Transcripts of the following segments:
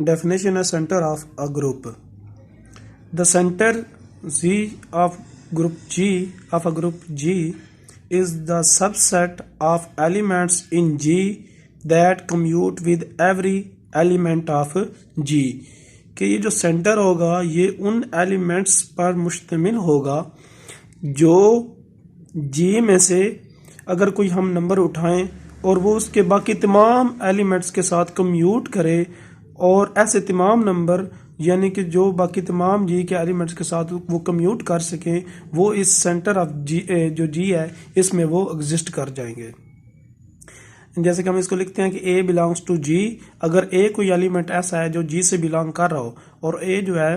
Definition of center of a group. The center Z of group G of a group G is the subset of elements in G that commute with every element of G. कि ये जो centre होगा ये उन elements पर मुश्तमिल होगा जो G में से अगर कोई हम नंबर उठाएं और वो उसके बाकी तमाम एलिमेंट्स के साथ कम्यूट करे और ऐसे तमाम नंबर यानी कि जो बाकी तमाम जी के एलिमेंट्स के साथ वो कम्यूट कर सकें वो इस सेंटर ऑफ जी जो जी है इसमें वो एग्जिस्ट कर जाएंगे। जैसे कि हम इसको लिखते हैं कि ए बिलोंग्स टू जी। अगर ए कोई एलिमेंट ऐसा है जो जी से बिलोंग कर रहा हो और ए जो है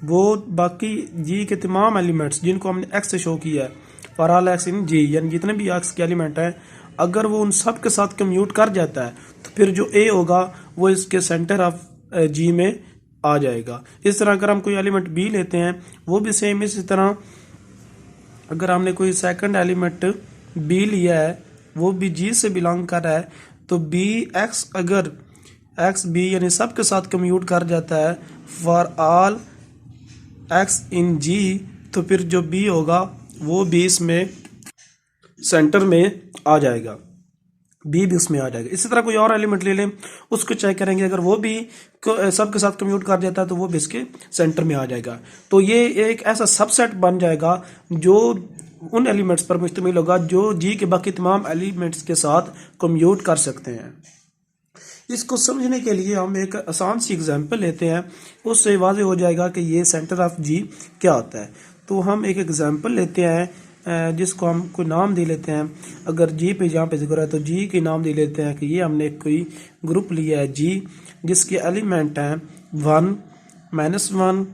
वो बाकी जी के तमाम एलिमेंट्स जिनको हमने एक्स से शो किया है फॉर ऑल एक्स इन जी यानी जितने भी एक्स के एलिमेंट हैं अगर वो उन सब के साथ कम्यूट कर जाता है तो फिर जो ए होगा वो इसके सेंटर ऑफ जी में आ जाएगा। इस तरह अगर हम कोई एलिमेंट बी लेते हैं वो भी सेम इसी तरह अगर हमने कोई सेकंड एलिमेंट बी लिया है वो भी जी से बिलोंग कर रहा है तो बी एक्स अगर एक्स बी यानी सब के साथ कम्यूट कर जाता है फॉर ऑल एक्स इन जी तो फिर जो बी होगा वो भी इसमें सेंटर में आ जाएगा, बी भी उसमें आ जाएगा। इसी तरह कोई और एलिमेंट ले लें उसको चेक करेंगे अगर वो भी सबके साथ कम्यूट कर जाता है तो वो भी इसके सेंटर में आ जाएगा। तो ये एक ऐसा सबसेट बन जाएगा जो उन एलिमेंट्स पर मुश्तमिल होगा जो जी के बाकी तमाम एलिमेंट्स के साथ कम्यूट कर सकते हैं। इसको समझने के लिए हम एक आसान सी एग्जांपल लेते हैं, उससे वाज़ेह हो जाएगा कि ये सेंटर ऑफ जी क्या होता है। तो हम एक एग्जांपल लेते हैं जिसको हम कोई नाम दे लेते हैं। अगर जी पे जहाँ पे जिक्र है तो जी के नाम दे लेते हैं कि ये हमने कोई ग्रुप लिया है जी जिसके एलिमेंट हैं 1 -1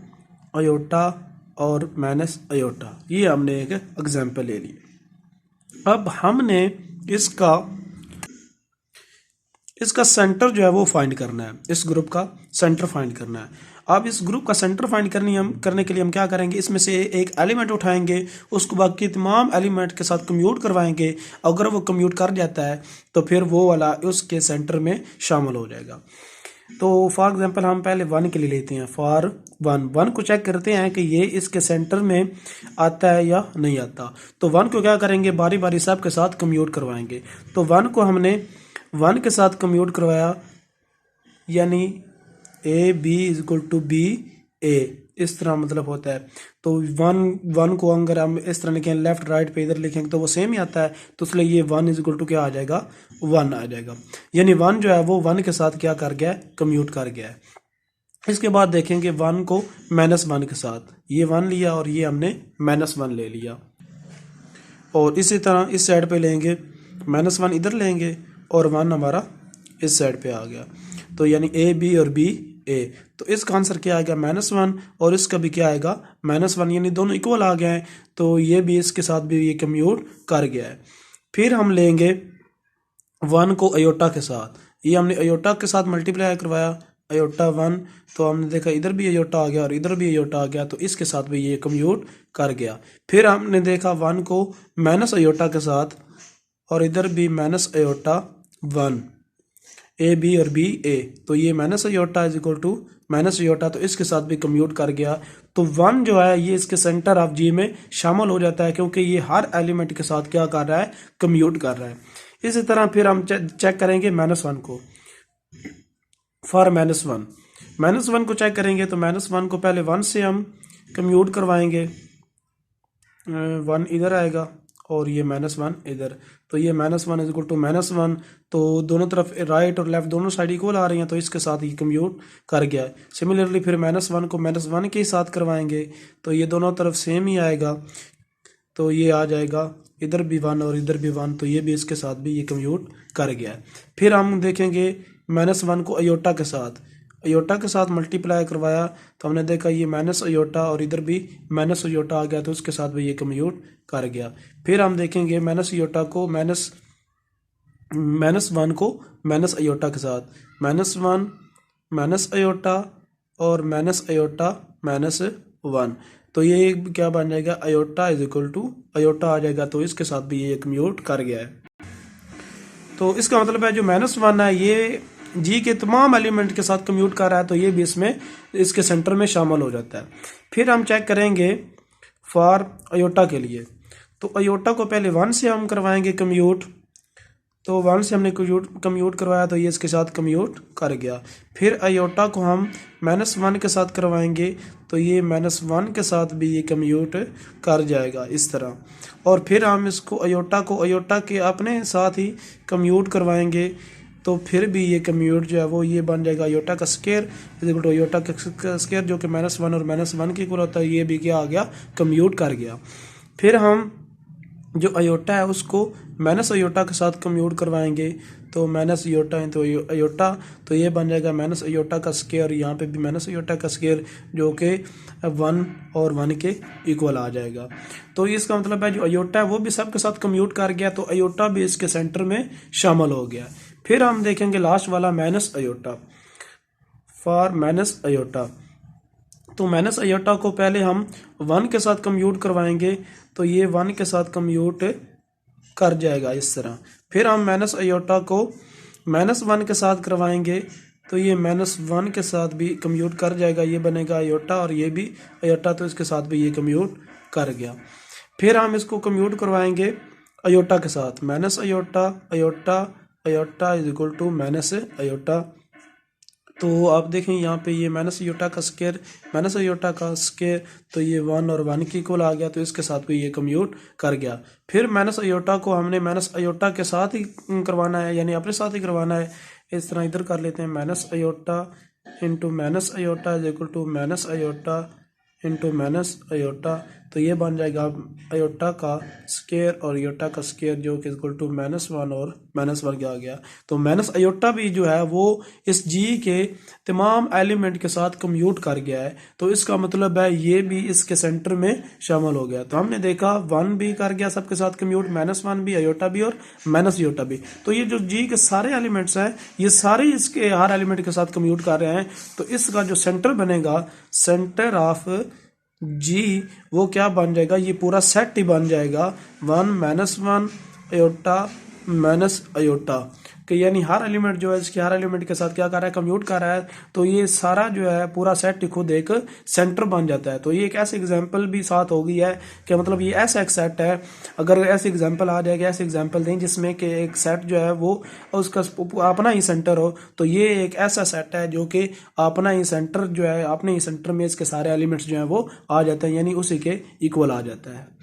अयोटा और माइनस अयोटा। ये हमने एक एग्जांपल ले ली। अब हमने इसका सेंटर जो है वो फाइंड करना है, इस ग्रुप का सेंटर फाइंड करना है। अब इस ग्रुप का सेंटर फाइंड करने के लिए हम क्या करेंगे, इसमें से एक एलिमेंट उठाएंगे उसको बाकी तमाम एलिमेंट के साथ कम्यूट करवाएंगे। अगर वो कम्यूट कर जाता है तो फिर वो वाला उसके सेंटर में शामिल हो जाएगा। तो फॉर एग्जांपल हम पहले 1 के लिए लेते हैं। फॉर 1 को चेक करते हैं कि ये इसके सेंटर में आता है या नहीं आता। तो 1 को क्या करेंगे, बारी बारी सब के साथ कम्यूट करवाएंगे। तो 1 को हमने 1 के साथ कम्यूट करवाया यानी a b is equal to b a, इस तरह मतलब होता है। तो 1 को अगर हम इस तरह लिखें लेफ्ट राइट पे इधर लिखेंगे तो वो सेम ही आता है। तो इसलिए ये 1 इज इक्वल टू क्या आ जाएगा, 1 आ जाएगा। यानी 1 जो है वो 1 के साथ क्या कर गया है, कम्यूट कर गया है। इसके बाद देखेंगे 1 को -1 के साथ, ये 1 लिया और ये हमने -1 ले लिया। और इसी तरह इस साइड पे लेंगे -1 इधर लेंगे और 1 हमारा इस साइड पे आ गया। तो यानी ए बी और बी ए। तो इसका आंसर क्या आएगा, -1 और इसका भी क्या आएगा, -1। यानी दोनों इक्वल आ गए हैं। तो ये भी इसके साथ भी ये कम्यूट कर गया है। फिर हम लेंगे 1 को अयोटा के साथ, ये हमने अयोटा के साथ मल्टीप्लाई करवाया अयोटा 1। तो हमने देखा इधर भी अयोटा आ गया और इधर भी अयोटा आ गया, तो इसके साथ भी ये कम्यूट कर गया। फिर हमने देखा 1 को माइनस अयोटा के साथ और इधर भी माइनस अयोटा 1, ए बी और बी ए। तो ये minus iota is equal to minus iota, तो इसके साथ भी कम्यूट कर गया। तो 1 जो है ये इसके सेंटर ऑफ जी में शामिल हो जाता है क्योंकि ये हर एलिमेंट के साथ क्या कर रहा है, कम्यूट कर रहा है। इसी तरह फिर हम चेक करेंगे -1 को। फॉर -1 को चेक करेंगे तो -1 को पहले 1 से हम कम्यूट करवाएंगे, 1 इधर आएगा और ये -1 इधर। तो ये -1 इज इक्वल टू -1। तो दोनों तरफ राइट और लेफ्ट दोनों साइड इक्वल आ रही हैं, तो इसके साथ ये कम्यूट कर गया है। सिमिलरली फिर -1 को -1 के साथ करवाएंगे तो ये दोनों तरफ सेम ही आएगा। तो ये आ जाएगा इधर भी 1 और इधर भी 1, तो ये भी इसके साथ भी ये कम्यूट कर गया है। फिर हम देखेंगे -1 को अयोटा के साथ मल्टीप्लाई करवाया तो हमने देखा ये माइनस अयोटा और इधर भी माइनस अयोटा आ गया, तो उसके साथ भी ये कम्यूट कर गया। फिर हम देखेंगे -1 को -1 को माइनस अयोटा के साथ, -1 माइनस अयोटा और माइनस अयोटा -1। तो ये क्या बन जाएगा, iota is equal to iota आ जाएगा। तो इसके साथ भी ये कम्यूट कर गया है। तो इसका मतलब है जो -1 है ये जी के तमाम एलिमेंट के साथ कम्यूट कर रहा है तो ये भी इसमें इसके सेंटर में शामिल हो जाता है। फिर हम चेक करेंगे फॉर अयोटा के लिए, तो अयोटा को पहले 1 से हम करवाएंगे कम्यूट, तो 1 से हमने कम्यूट करवाया तो ये इसके साथ कम्यूट कर गया। फिर अयोटा को हम -1 के साथ करवाएंगे तो ये -1 के साथ भी ये कम्यूट कर जाएगा इस तरह। और फिर हम इसको अयोटा के अपने साथ ही कम्यूट करवाएंगे तो फिर भी ये कम्यूट जो है वो ये बन जाएगा अयोटा का square is equal to aorta का स्क्वायर, जो कि -1 और -1 के इक्वल होता है, ये भी क्या आ गया, कम्यूट कर गया। फिर हम जो अयोटा है उसको माइनस अयोटा के साथ कम्यूट करवाएंगे तो माइनस अयोटा इंटू अयोटा, तो ये बन जाएगा माइनस अयोटा का स्क्वायर, यहाँ पे भी माइनस अयोटा का स्क्वायर जो कि 1 और 1 के इक्वल आ जाएगा। तो इसका मतलब है जो अयोटा है वो भी सब के साथ कम्यूट कर गया तो अयोटा भी इसके सेंटर में शामिल हो गया। फिर हम देखेंगे लास्ट वाला minus iota, for minus iota, तो माइनस अयोटा को पहले हम 1 के साथ कम्यूट करवाएंगे तो ये 1 के साथ कम्यूट कर जाएगा इस तरह। फिर हम माइनस अयोटा को -1 के साथ करवाएंगे तो ये -1 के साथ भी कम्यूट कर जाएगा, ये बनेगा अयोटा और ये भी अयोटा, तो इसके साथ भी ये कम्यूट कर गया। फिर हम इसको कम्यूट करवाएंगे अयोटा के साथ, minus iota iota iota is equal to minus iota, तो आप देखें यहाँ पे ये माइनस अयोटा का स्क्वायर तो ये 1 और 1 के इक्वल आ गया, तो इसके साथ भी ये कम्यूट कर गया। फिर माइनस अयोटा को हमने माइनस अयोटा के साथ ही करवाना है, यानी अपने साथ ही करवाना है। इस तरह इधर कर लेते हैं, minus iota into minus iota is equal to minus iota into minus iota, तो ये बन जाएगा अयोटा का स्क्वायर और अयोटा का स्क्वायर जो कि इक्वल टू -1 और -1 के आ गया। तो माइनस अयोटा भी जो है वो इस जी के तमाम एलिमेंट के साथ कम्यूट कर गया है, तो इसका मतलब है ये भी इसके सेंटर में शामिल हो गया। तो हमने देखा 1 भी कर गया सबके साथ कम्यूट, -1 भी, अयोटा भी और माइनस अयोटा भी। तो ये जो जी के सारे एलिमेंट्स हैं ये सारे इसके हर एलिमेंट के साथ कम्यूट कर रहे हैं, तो इसका जो सेंटर बनेगा, सेंटर ऑफ जी, वो क्या बन जाएगा, ये पूरा सेट ही बन जाएगा 1 -1 अयोटा माइनस अयोटा कि यानी हर एलिमेंट जो है इसके हर एलिमेंट के साथ क्या कर रहा है, कम्यूट कर रहा है, तो ये सारा जो है पूरा सेट खुद एक सेंटर बन जाता है। तो ये एक ऐसे एग्जांपल भी साथ हो गई है कि मतलब ये ऐसा एक सेट है, अगर ऐसे एग्जांपल आ जाएगा, ऐसे एग्जांपल दें जिसमें कि एक सेट जो है वो उसका अपना ही सेंटर हो, तो ये एक ऐसा सेट है जो कि अपना ही सेंटर जो है, अपने ही सेंटर में इसके सारे एलिमेंट्स जो है वो आ जाते हैं, यानी उसी के इक्वल आ जाता है।